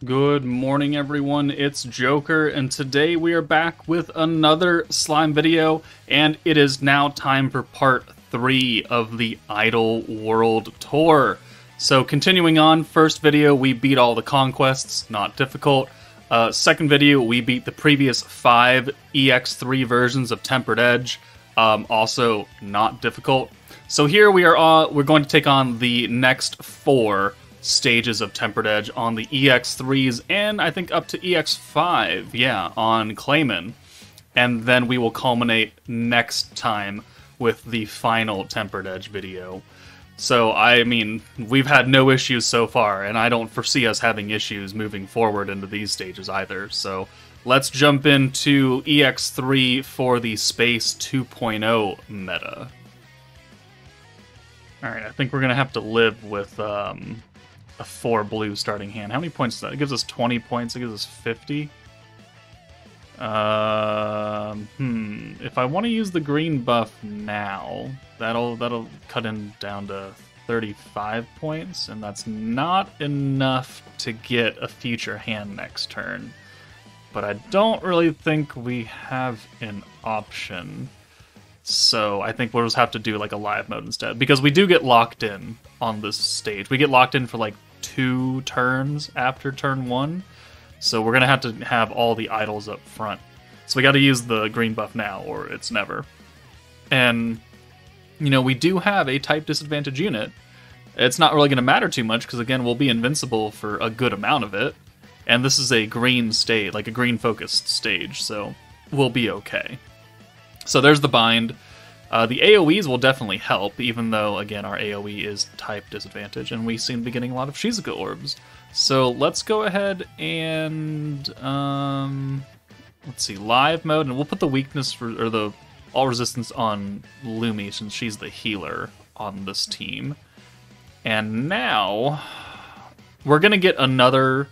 Good morning, everyone. It's Joker, and today we are back with another slime video, and it is now time for part 3 of the Idol World Tour. So, continuing on, first video, we beat all the conquests, not difficult. Second video, we beat the previous 5 EX3 versions of Tempered Edge, also not difficult. So here we're going to take on the next 4 stages of Tempered Edge on the EX3s and I think up to EX5, yeah, on Clayman. And then we will culminate next time with the final Tempered Edge video. So, I mean, we've had no issues so far, and I don't foresee us having issues moving forward into these stages either. So, let's jump into EX3 for the Space 2.0 meta. Alright, I think we're going to have to live with a 4 blue starting hand. How many points is that? It gives us 20 points. It gives us 50. If I want to use the green buff now, that'll cut in down to 35 points, and that's not enough to get a future hand next turn. But I don't really think we have an option. So I think we'll just have to do like a live mode instead, because we do get locked in on this stage. We get locked in for like 2 turns after turn 1, so we're gonna have to have all the idols up front. So we got to use the green buff now, or it's never. And you know, we do have a type disadvantage unit. It's not really gonna matter too much because again, we'll be invincible for a good amount of it, and this is a green stage, like a green focused stage, so we'll be okay. So there's the bind. The AoEs will definitely help, even though, again, our AoE is type disadvantage, and we seem to be getting a lot of Shizuka orbs. So let's go ahead and, let's see, live mode, and we'll put the weakness, or the all resistance on Lumi, since she's the healer on this team. And now, we're going to get another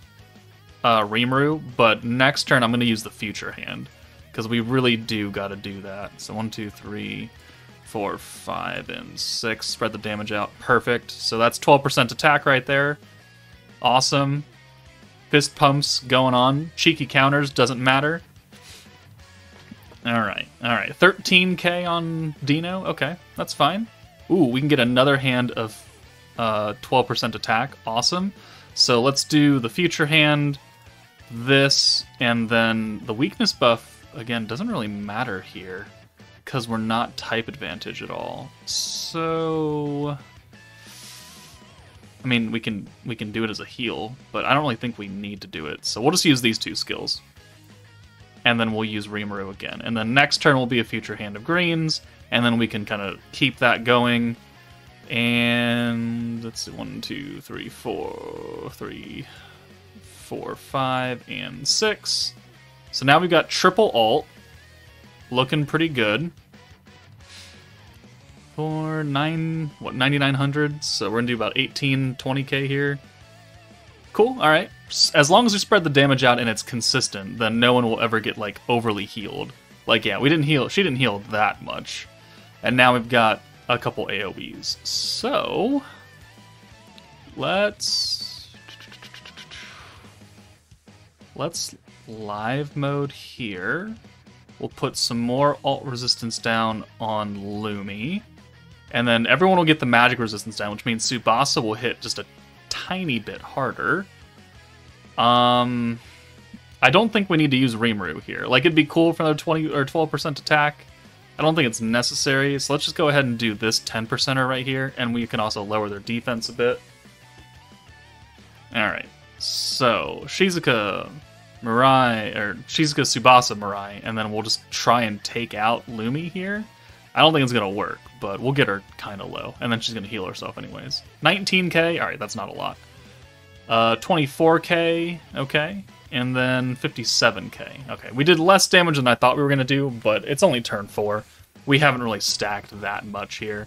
Rimuru, but next turn I'm going to use the future hand, because we really do got to do that. So 1, 2, 3... 4, 5, and 6. Spread the damage out. Perfect. So that's 12% attack right there. Awesome. Fist pumps going on. Cheeky counters. Doesn't matter. Alright. Alright. 13k on Dino. Okay. That's fine. Ooh, we can get another hand of 12% attack. Awesome. So let's do the future hand, this, and then the weakness buff, again, doesn't really matter here, because we're not type advantage at all. So, I mean, we can do it as a heal, but I don't really think we need to do it. So we'll just use these 2 skills, and then we'll use Rimuru again. And then next turn will be a future hand of greens, and then we can kind of keep that going. And let's see, 1, 2, 3, 4, 3, 4, 5, and 6. So now we've got triple ult. Looking pretty good. For 9,900, so we're gonna do about 20k here. Cool, alright. As long as we spread the damage out and it's consistent, then no one will ever get, like, overly healed. Like, yeah, she didn't heal that much. And now we've got a couple AoEs. So, let's live mode here. We'll put some more ult resistance down on Lumi. And then everyone will get the magic resistance down, which means Tsubasa will hit just a tiny bit harder. I don't think we need to use Rimuru here. Like, it'd be cool for another 20 or 12% attack. I don't think it's necessary, so let's just go ahead and do this 10%er right here, and we can also lower their defense a bit. Alright, so Shizuka, Mirai, or Shizuka, Tsubasa, Mirai, and then we'll just try and take out Lumi here. I don't think it's going to work, but we'll get her kind of low, and then she's going to heal herself anyways. 19k, alright, that's not a lot. 24k, okay, and then 57k. Okay, we did less damage than I thought we were going to do, but it's only turn 4. We haven't really stacked that much here.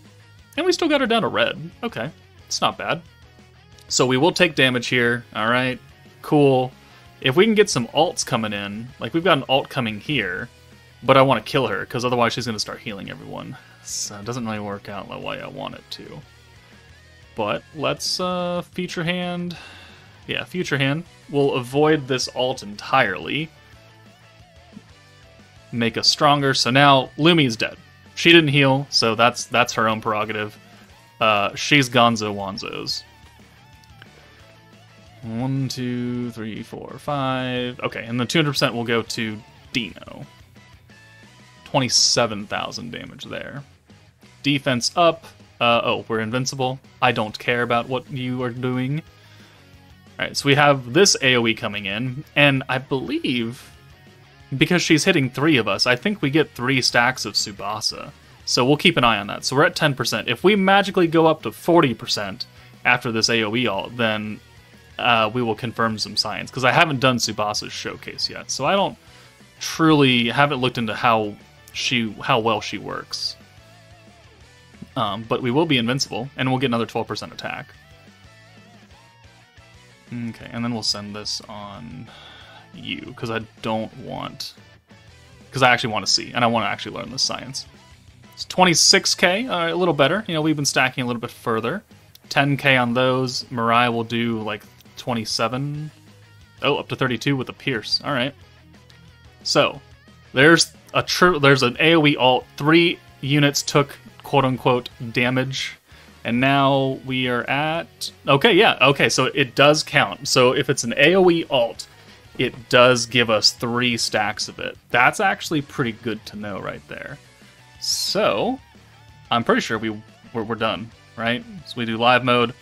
And we still got her down to red. Okay, it's not bad. So we will take damage here, alright, cool. If we can get some ults coming in, like we've got an ult coming here, but I want to kill her, because otherwise she's going to start healing everyone. So it doesn't really work out the way I want it to. But let's feature hand Yeah, Future Hand. We'll avoid this alt entirely. Make us stronger. So now Lumi's dead. She didn't heal, so that's her own prerogative. She's Gonzo Wanzo's. 1, 2, 3, 4, 5. Okay, and the 200% will go to Dino. 27,000 damage there. Defense up. Oh, we're invincible. I don't care about what you are doing. Alright, so we have this AoE coming in, and I believe, because she's hitting 3 of us, I think we get 3 stacks of Tsubasa. So we'll keep an eye on that. So we're at 10%. If we magically go up to 40% after this AoE ult, then we will confirm some science. Because I haven't done Tsubasa's showcase yet, so I don't haven't looked into how well she works. But we will be invincible, and we'll get another 12% attack. Okay, and then we'll send this on you, because I don't want... Because I actually want to see, and I want to actually learn this science. It's 26k, a little better. You know, we've been stacking a little bit further. 10k on those. Mirai will do, like, 27. Oh, up to 32 with a Pierce. All right. So, there's an AoE ult. 3 units took quote-unquote damage, and now we are at... Okay, yeah, okay, so it does count. So if it's an AoE ult, it does give us 3 stacks of it. That's actually pretty good to know right there. So, I'm pretty sure we're done, right? So we do live mode,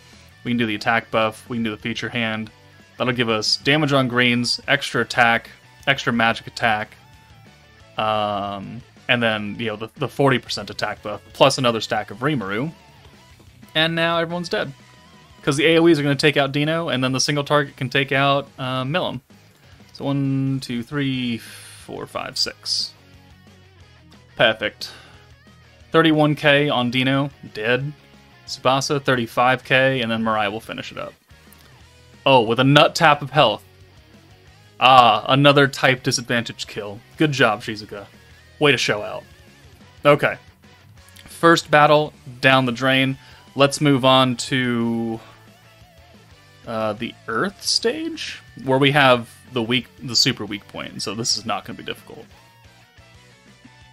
we can do the attack buff, we can do the feature hand. That'll give us damage on greens, extra attack, extra magic attack, and then, you know, the 40% attack buff, plus another stack of Rimuru. And now everyone's dead. Because the AoEs are going to take out Dino, and then the single target can take out Milim. So 1, 2, 3, 4, 5, 6. Perfect. 31k on Dino, dead. Tsubasa, 35k, and then Mirai will finish it up. Oh, with a nut tap of health. Ah, another type disadvantage kill. Good job, Shizuka. Way to show out. Okay. First battle, down the drain. Let's move on to the Earth stage, where we have the super weak point, so this is not going to be difficult.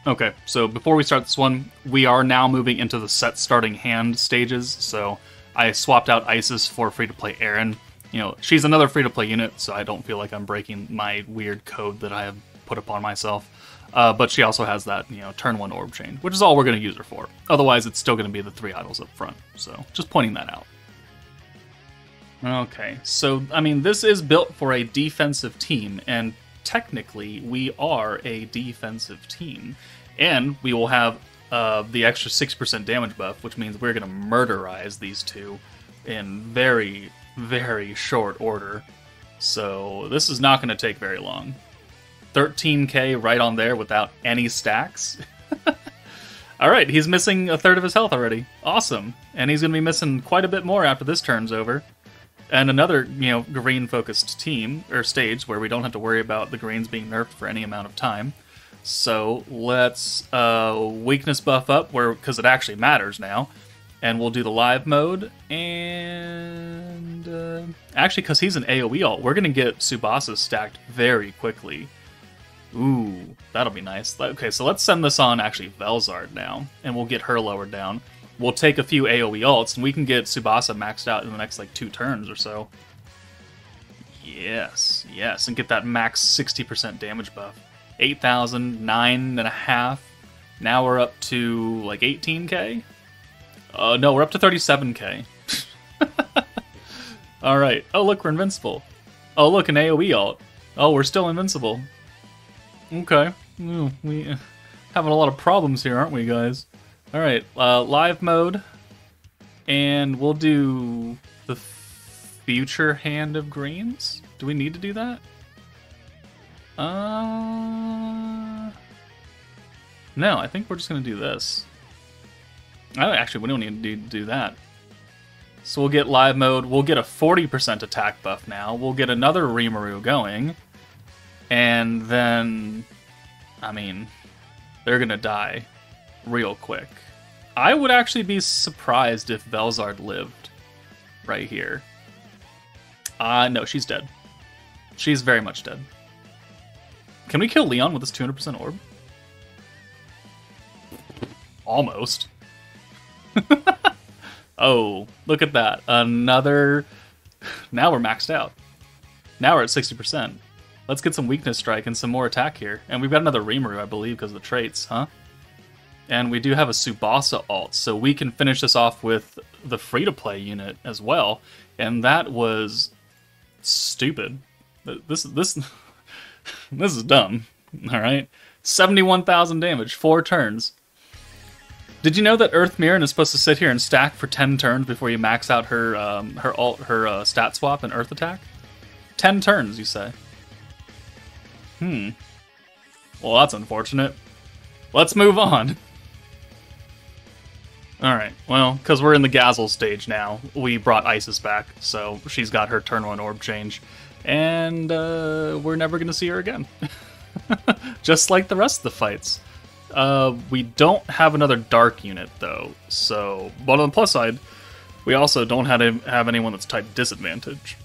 Okay, so before we start this one, we are now moving into the set starting hand stages, so I swapped out Isis for free-to-play Eren. You know, she's another free-to-play unit, so I don't feel like I'm breaking my weird code that I have put upon myself. But she also has that, you know, turn 1 orb chain, which is all we're going to use her for. Otherwise, it's still going to be the 3 idols up front, so just pointing that out. Okay, so, I mean, this is built for a defensive team, and technically, we are a defensive team. And we will have the extra 6% damage buff, which means we're going to murderize these two in very, very short order. So this is not going to take very long. 13k right on there without any stacks. Alright, he's missing a third of his health already. Awesome. And he's going to be missing quite a bit more after this turn's over. And another, you know, green-focused team, or stage, where we don't have to worry about the greens being nerfed for any amount of time. So let's weakness buff up, because it actually matters now. And we'll do the live mode, and actually, because he's an AoE ult, we're going to get Tsubasa stacked very quickly. Ooh, that'll be nice. Okay, so let's send this on, actually, Velzard now, and we'll get her lowered down. We'll take a few AoE ults, and we can get Tsubasa maxed out in the next, like, 2 turns or so. Yes, yes, and get that max 60% damage buff. 8,000, 9.5. Now we're up to, like, 18k? No, we're up to 37k. Alright. Oh, look, we're invincible. Oh, look, an AoE ult. Oh, we're still invincible. Okay. We having a lot of problems here, aren't we, guys? Alright, live mode. And we'll do the future hand of greens. Do we need to do that? No, I think we're just going to do this. Oh, actually, we don't need to do that. So we'll get live mode. We'll get a 40% attack buff now. We'll get another Rimuru going. And then, I mean, they're going to die real quick. I would actually be surprised if Velzard lived right here. No, she's dead. She's very much dead. Can we kill Leon with this 200% orb? Almost. Oh, look at that. Another... Now we're maxed out. Now we're at 60%. Let's get some weakness strike and some more attack here. And we've got another Rimuru, I believe, because of the traits, huh? And we do have a Tsubasa alt, so we can finish this off with the free-to-play unit as well. And that was stupid. This is dumb. All right, 71,000 damage, 4 turns. Did you know that Earth Mirren is supposed to sit here and stack for 10 turns before you max out her stat swap and Earth attack? 10 turns, you say? Well, that's unfortunate. Let's move on. Alright, well, because we're in the Gazzle stage now, we brought Isis back, so she's got her turn 1 orb change, and we're never going to see her again. Just like the rest of the fights. We don't have another dark unit, though, so... But on the plus side, we also don't have anyone that's type disadvantage.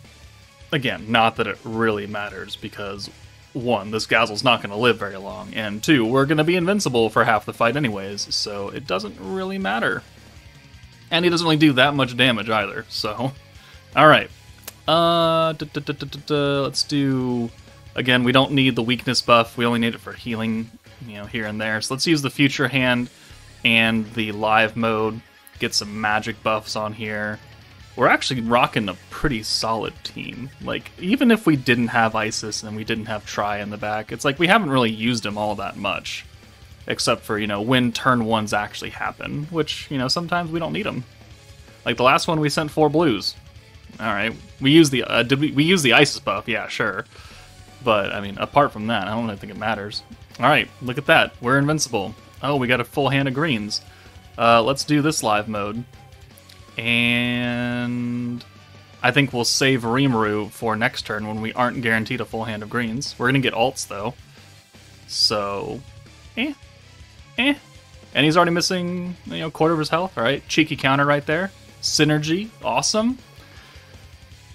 Again, not that it really matters, because... 1, this Gazzle's not going to live very long, and 2, we're going to be invincible for half the fight anyways, so it doesn't really matter. And he doesn't really do that much damage either, so... Alright. Let's do... Again, we don't need the weakness buff, we only need it for healing, you know, here and there. So let's use the Future Hand and the live mode, get some magic buffs on here. We're actually rocking a pretty solid team. Like, even if we didn't have Isis and we didn't have Tri in the back, it's like we haven't really used them all that much. Except for, you know, when turn 1s actually happen, which, you know, sometimes we don't need them. Like the last one, we sent 4 blues. Alright, we used the, we use the Isis buff? Yeah, sure. But, I mean, apart from that, I don't really think it matters. Alright, look at that. We're invincible. Oh, we got a full hand of greens. Let's do this live mode. And I think we'll save Rimuru for next turn when we aren't guaranteed a full hand of greens. We're going to get alts, though. So, And he's already missing, you know, quarter of his health. All right, cheeky counter right there. Synergy, awesome.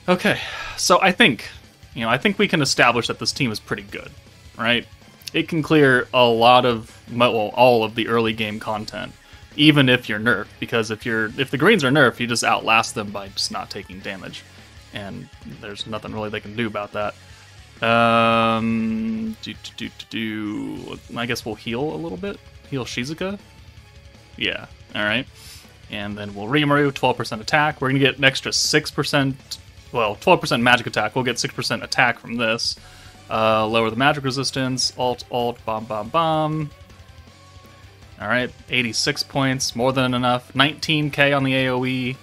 Okay, so I think we can establish that this team is pretty good, right? It can clear a lot of, well, all of the early game content. Even if you're nerfed, because if the greens are nerfed, you just outlast them by just not taking damage, and there's nothing really they can do about that. I guess we'll heal a little bit. Heal Shizuka. Yeah. All right. And then we'll Rimuru 12% attack. We're gonna get an extra 6%. Well, 12% magic attack. We'll get 6% attack from this. Lower the magic resistance. Alt. Bomb. Alright, 86 points, more than enough. 19k on the AoE,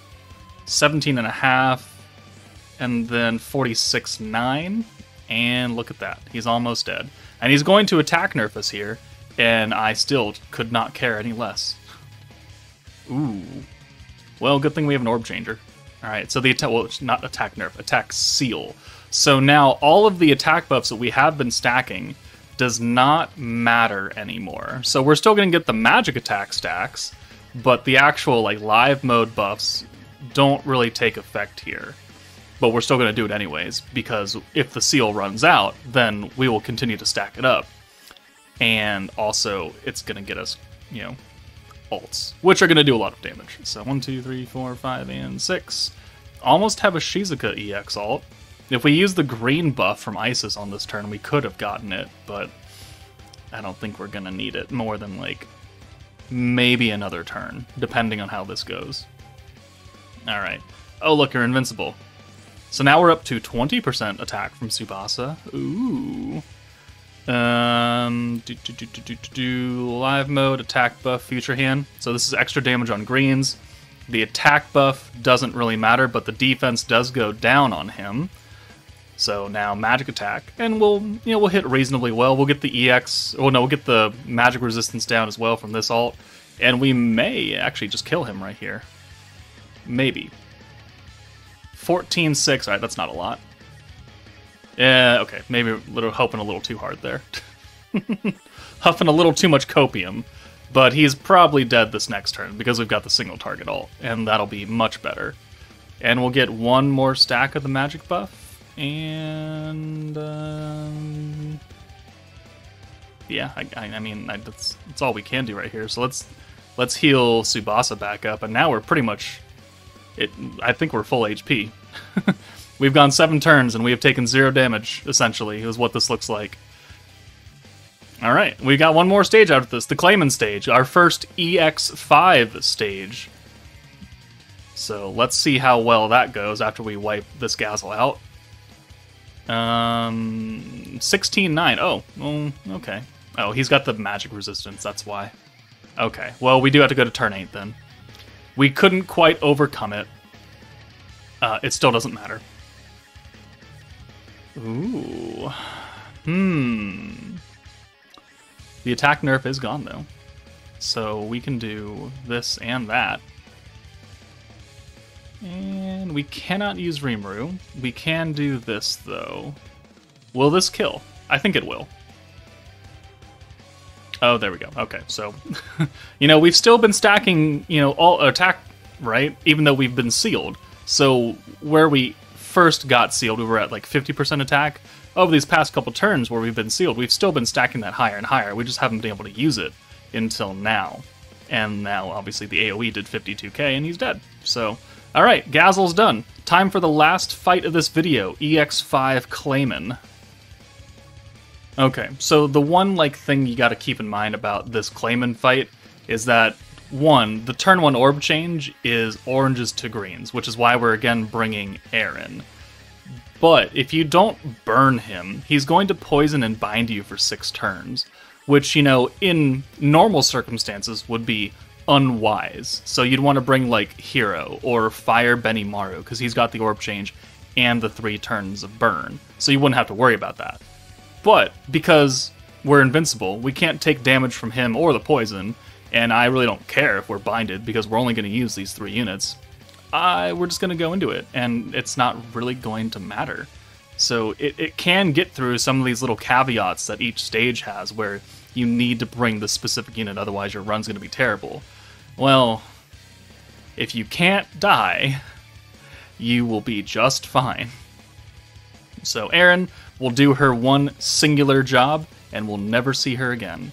17.5, and then 46.9. And look at that, he's almost dead. And he's going to attack nerf us here, and I still could not care any less. Ooh. Well, good thing we have an orb changer. Alright, so the attack, well, it's not attack nerf, attack seal. So now all of the attack buffs that we have been stacking does not matter anymore. So we're still going to get the magic attack stacks, but the actual like live mode buffs don't really take effect here. But we're still going to do it anyways, because if the seal runs out, then we will continue to stack it up. And also, it's going to get us, you know, ults, which are going to do a lot of damage. So 1, 2, 3, 4, 5, and 6. Almost have a Shizuka EX ult. If we use the green buff from Isis on this turn, we could have gotten it, but I don't think we're going to need it more than, like, maybe another turn, depending on how this goes. Alright. Oh, look, you're invincible. So now we're up to 20% attack from Tsubasa. Ooh. Live mode, attack buff, future hand. So this is extra damage on greens. The attack buff doesn't really matter, but the defense does go down on him. So now magic attack, and we'll hit reasonably well. We'll get the EX, well no, we'll get the magic resistance down as well from this ult, and we may actually just kill him right here. Maybe. 14-6, alright, that's not a lot. Yeah, okay, maybe hoping a little too hard there. Huffing a little too much copium, but he's probably dead this next turn because we've got the single target ult, and that'll be much better. And we'll get one more stack of the magic buff. And yeah, I mean that's all we can do right here. So let's heal Tsubasa back up, and now we're pretty much I think we're full HP. We've gone 7 turns and we have taken 0 damage. Essentially, is what this looks like. All right, we got one more stage out of this, the Clayman stage, our first EX5 stage. So let's see how well that goes after we wipe this Gazelle out. 16-9. Oh, okay. Oh, he's got the magic resistance, that's why. Okay, well, we do have to go to turn 8 then. We couldn't quite overcome it. It still doesn't matter. Ooh. The attack nerf is gone, though. So we can do this and that. And we cannot use Rimuru. We can do this, though. Will this kill? I think it will. Oh, there we go. Okay, so, we've still been stacking, all attack, right? Even though we've been sealed. So where we first got sealed, we were at like 50% attack. Over these past couple turns where we've been sealed, we've still been stacking that higher and higher. We just haven't been able to use it until now. And now, obviously, the AoE did 52k and he's dead. So, alright, Gazelle's done. Time for the last fight of this video, EX5 Clayman. Okay, so the one thing you gotta keep in mind about this Clayman fight is that, one, the turn 1 orb change is oranges to greens, which is why we're again bringing Aaron. But if you don't burn him, he's going to poison and bind you for 6 turns, which, in normal circumstances would be unwise. So you'd want to bring, Hero or Fire Benimaru, because he's got the orb change and the 3 turns of burn, so you wouldn't have to worry about that. But because we're invincible, we can't take damage from him or the poison, and I really don't care if we're binded, because we're only going to use these 3 units. We're just going to go into it, and it's not really going to matter. So it can get through some of these little caveats that each stage has, where you need to bring the specific unit, otherwise your run's going to be terrible. Well, if you can't die, you will be just fine. So Aaron will do her one singular job, and we'll never see her again.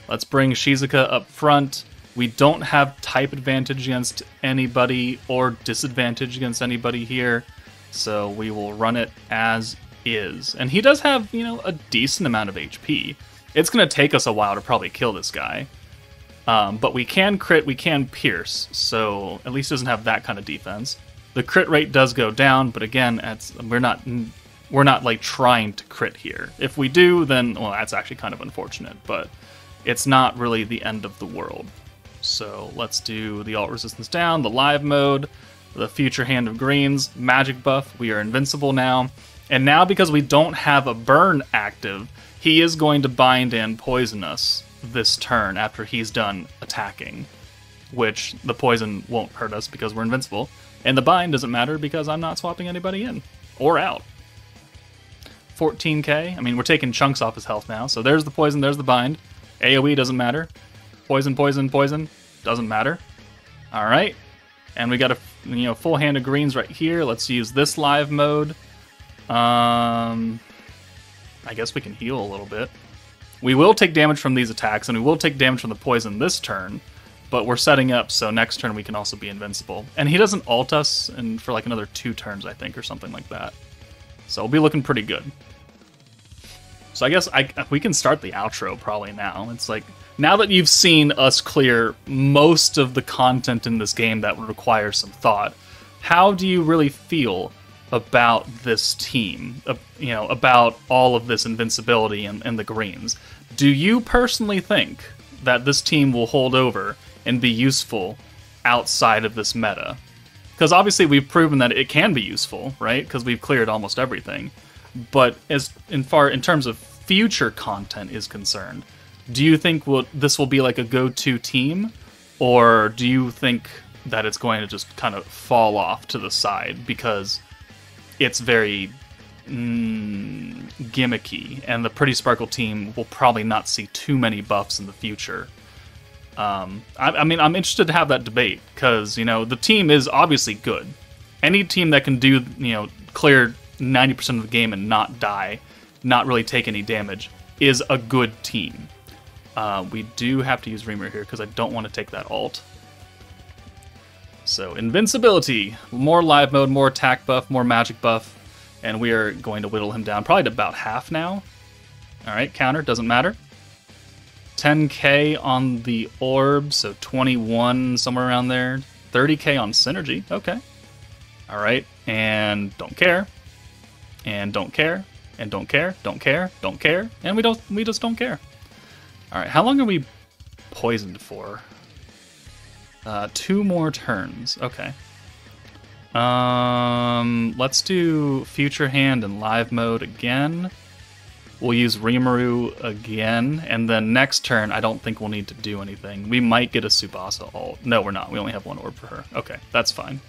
Let's bring Shizuka up front. We don't have type advantage against anybody or disadvantage against anybody here, so we will run it as is. And he does have, a decent amount of HP. It's going to take us a while to probably kill this guy. But we can crit, we can pierce, so at least doesn't have that kind of defense. The crit rate does go down, but again, we're not trying to crit here. If we do, then, well, that's actually kind of unfortunate, but it's not really the end of the world. So let's do the alt resistance down, the live mode, the future hand of greens, magic buff. We are invincible now. And now because we don't have a burn active, he is going to bind and poison us this turn after he's done attacking. Which the poison won't hurt us because we're invincible. And the bind doesn't matter because I'm not swapping anybody in or out. 14k. I mean, we're taking chunks off his health now. So there's the poison, there's the bind. AoE doesn't matter. Poison, poison, poison. Doesn't matter. Alright. And we got a full hand of greens right here. Let's use this live mode. I guess we can heal a little bit. We will take damage from these attacks, and we will take damage from the poison this turn. But we're setting up so next turn we can also be invincible. And he doesn't ult us for another 2 turns, I think, or something like that. So we'll be looking pretty good. So I guess we can start the outro probably now. It's now that you've seen us clear most of the content in this game that would require some thought, how do you really feel about this team? About all of this invincibility and the greens? Do you personally think that this team will hold over and be useful outside of this meta? Because obviously we've proven that it can be useful, right? Because we've cleared almost everything. But in terms of future content is concerned, do you think this will be a go-to team? Or do you think that it's going to just kind of fall off to the side because it's very gimmicky, and the Pretty Sparkle team will probably not see too many buffs in the future? I mean, I'm interested to have that debate, because, the team is obviously good. Any team that can do, clear, 90% of the game and not die, not really take any damage, is a good team. We do have to use Reamer here because I don't want to take that ult. So invincibility, more live mode, more attack buff, more magic buff, and we are going to whittle him down probably to about half now. All right, counter, doesn't matter. 10k on the orb, so 21, somewhere around there. 30k on synergy, okay. All right, and don't care, and don't care, and don't care, don't care, don't care, and we just don't care. All right, how long are we poisoned for? 2 more turns, okay. Let's do Future Hand and Live Mode again. We'll use Rimuru again, and then next turn, I don't think we'll need to do anything. We might get a Tsubasa ult. No, we're not. We only have 1 orb for her. Okay, that's fine.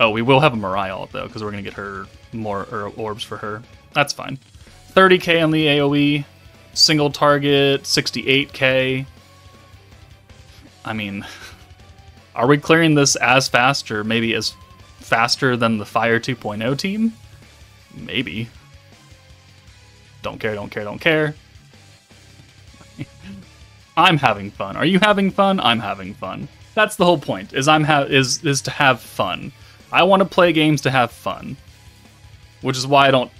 Oh, we will have a Mirai ult, though, because we're going to get her more orbs for her. That's fine. 30k on the AoE, single target, 68k. I mean, are we clearing this as fast, or maybe as faster than the Fire 2.0 team? Maybe. Don't care, don't care, don't care. I'm having fun. Are you having fun? I'm having fun. That's the whole point, is is to have fun. I want to play games to have fun. Which is why I don't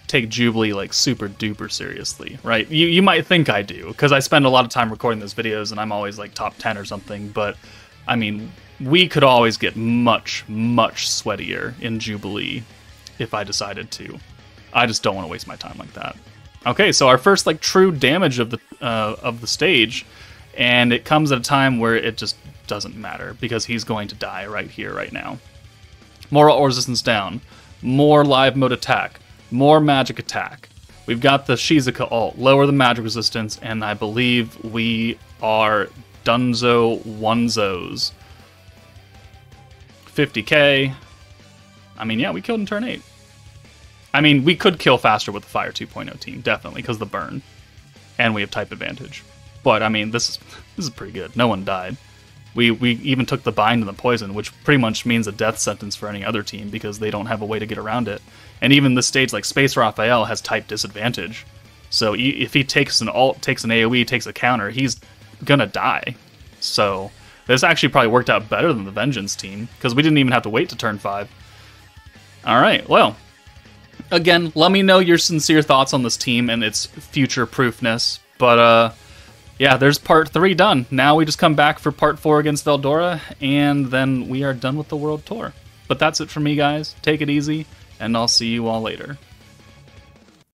take Jubilee like super duper seriously, right? You might think I do, because I spend a lot of time recording those videos and I'm always like top 10 or something, but I mean, we could always get much, much sweatier in Jubilee if I decided to. I just don't want to waste my time like that. Okay, so our first like true damage of the stage, and it comes at a time where it just doesn't matter because he's going to die right here, right now. More ult resistance down, more live mode attack, more magic attack. We've got the Shizuka ult, lower the magic resistance, and I believe we are Dunzo Onezos. 50k. I mean, yeah, we killed in turn 8. I mean, we could kill faster with the Fire 2.0 team, definitely, because of the burn. And we have type advantage. But, I mean, this is pretty good. No one died. We even took the bind and the poison, which pretty much means a death sentence for any other team, because they don't have a way to get around it. And even this stage, like Space Raphael, has type disadvantage. So if he takes an ult, takes an AoE, takes a counter, he's gonna die. So this actually probably worked out better than the Vengeance team, because we didn't even have to wait to turn 5. Alright, well... Again, let me know your sincere thoughts on this team and its future-proofness. But, yeah, there's part 3 done. Now we just come back for part 4 against Veldora, and then we are done with the World Tour. But that's it for me, guys. Take it easy, and I'll see you all later.